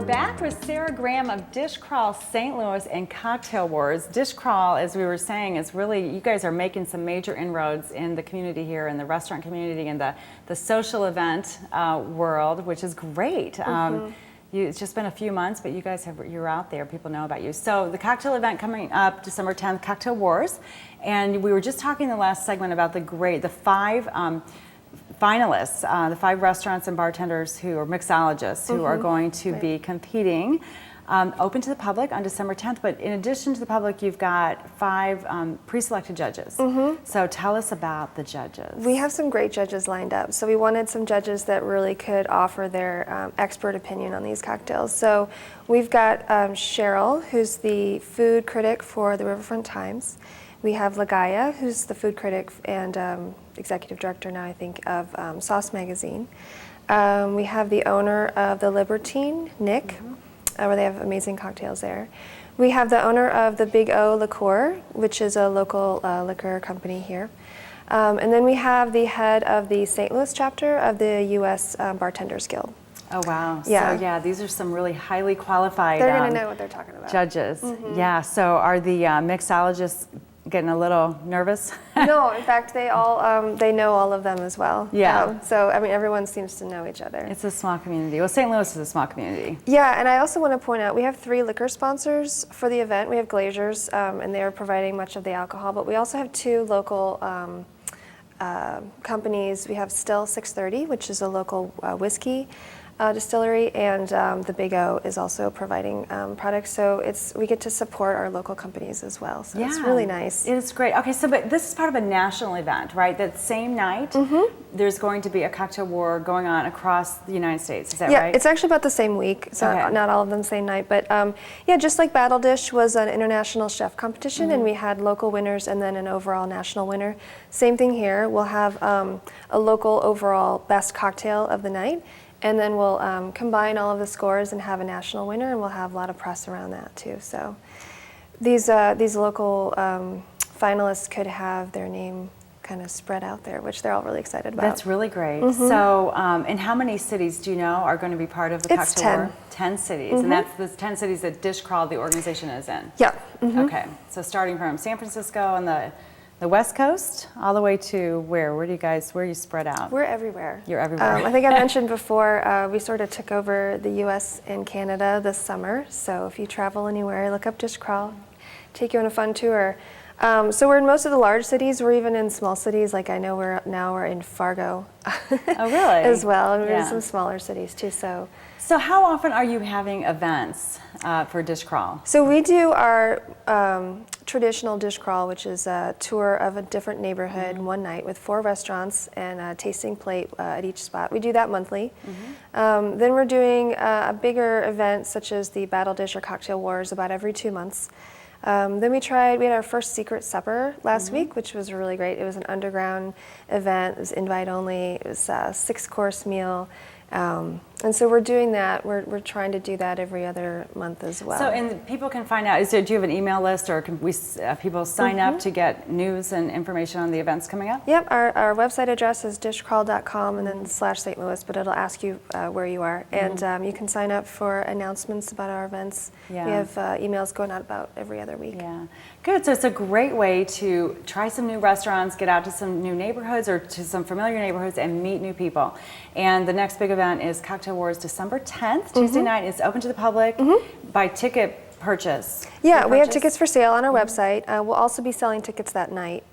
back with Sara Graham of Dishcrawl St. Louis and Cocktail Wars. Dishcrawl, as we were saying, is really, you guys are making some major inroads in the community here, in the restaurant community and the social event world, which is great. It's just been a few months, but you guys you're out there. People know about you. So the cocktail event coming up December 10th, Cocktail Wars, and we were just talking in the last segment about the five finalists, the 5 restaurants and bartenders who are mixologists who are going to be competing, open to the public on December 10th. But in addition to the public, you've got 5 pre-selected judges. So tell us about the judges. We have some great judges lined up. So we wanted some judges that really could offer their expert opinion on these cocktails. So we've got Cheryl, who's the food critic for the Riverfront Times. We have Lagaya, who's the food critic and executive director now, I think, of Sauce Magazine. We have the owner of the Libertine, Nick, where they have amazing cocktails there. We have the owner of the Big O Liqueur, which is a local liquor company here. And then we have the head of the St. Louis chapter of the U.S. Bartenders Guild. Oh, wow. Yeah. So, yeah, these are some really highly qualified They're going to know what they're talking about. Judges. Yeah, so are the mixologists getting a little nervous? No, in fact, they know all of them as well. Yeah. So, I mean, everyone seems to know each other. It's a small community. Well, St. Louis is a small community. Yeah, and I also want to point out, we have 3 liquor sponsors for the event. We have Glazers, and they are providing much of the alcohol, but we also have 2 local companies. We have Still 630, which is a local whiskey distillery, and the Big O is also providing products. So we get to support our local companies as well. So it's really nice. It's great. Okay, so but this is part of a national event, right? That same night, there's going to be a cocktail war going on across the United States. Is that right? Yeah, it's actually about the same week. So not all of them the same night, but yeah, just like Battle Dish was an international chef competition, and we had local winners and then an overall national winner. Same thing here. We'll have a local overall best cocktail of the night. And then we'll combine all of the scores and have a national winner, and we'll have a lot of press around that too. So these local finalists could have their name kind of spread out there, which they're all really excited about. That's really great. So, and how many cities do you know are going to be part of the cocktail war? 10 cities, and that's the 10 cities that Dishcrawl, the organization, is in. Yeah. Okay, so starting from San Francisco on the West Coast, all the way to where? Where are you spread out? We're everywhere. You're everywhere. I think I mentioned before, we sort of took over the U.S. and Canada this summer. So if you travel anywhere, look up Dishcrawl, take you on a fun tour. So we're in most of the large cities. We're even in small cities. Like I know we're in Fargo. Oh, really? As well. And we're in some smaller cities too. So how often are you having events for Dishcrawl? So we do our traditional Dishcrawl, which is a tour of a different neighborhood one night with 4 restaurants and a tasting plate at each spot. We do that monthly. Then we're doing a bigger event such as the Battle Dish or Cocktail Wars about every 2 months. Then we had our first secret supper last week, which was really great. It was an underground event. It was invite only. It was a 6-course meal. And so we're doing that. We're trying to do that every other month as well. So, and people can find out, do you have an email list, or can people sign up to get news and information on the events coming up? Yep, our website address is dishcrawl.com and then /St. Louis, but it'll ask you where you are. And you can sign up for announcements about our events. Yeah. We have emails going out about every other week. Yeah, good. So it's a great way to try some new restaurants, get out to some new neighborhoods or to some familiar neighborhoods and meet new people. And the next big event is Cocktail Wars December 10th, Tuesday night. It's open to the public by ticket purchase. Yeah, we have tickets for sale on our website. We'll also be selling tickets that night.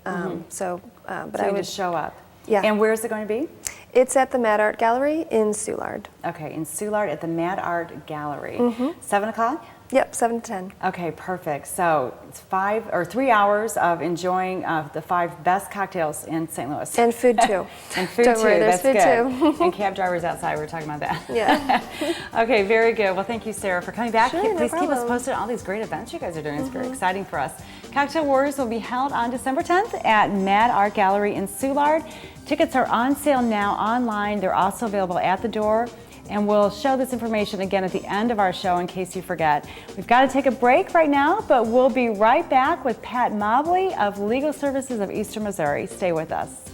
So I would just show up. Yeah. And where is it going to be? It's at the Mad Art Gallery in Soulard. Okay, in Soulard at the Mad Art Gallery. 7 o'clock? Yep, 7 to 10. Okay, perfect. So it's 3 hours of enjoying the 5 best cocktails in St. Louis. And food too. And food Don't too. worry, there's That's food good. too. And cab drivers outside. We were talking about that. Yeah. Okay, very good. Well, thank you, Sara, for coming back. Sure, Please no keep us problem. posted on all these great events you guys are doing. It's very exciting for us. Cocktail Wars will be held on December 10th at Mad Art Gallery in Soulard. Tickets are on sale now online. They're also available at the door. And we'll show this information again at the end of our show in case you forget. We've got to take a break right now, but we'll be right back with Pat Mobley of Legal Services of Eastern Missouri. Stay with us.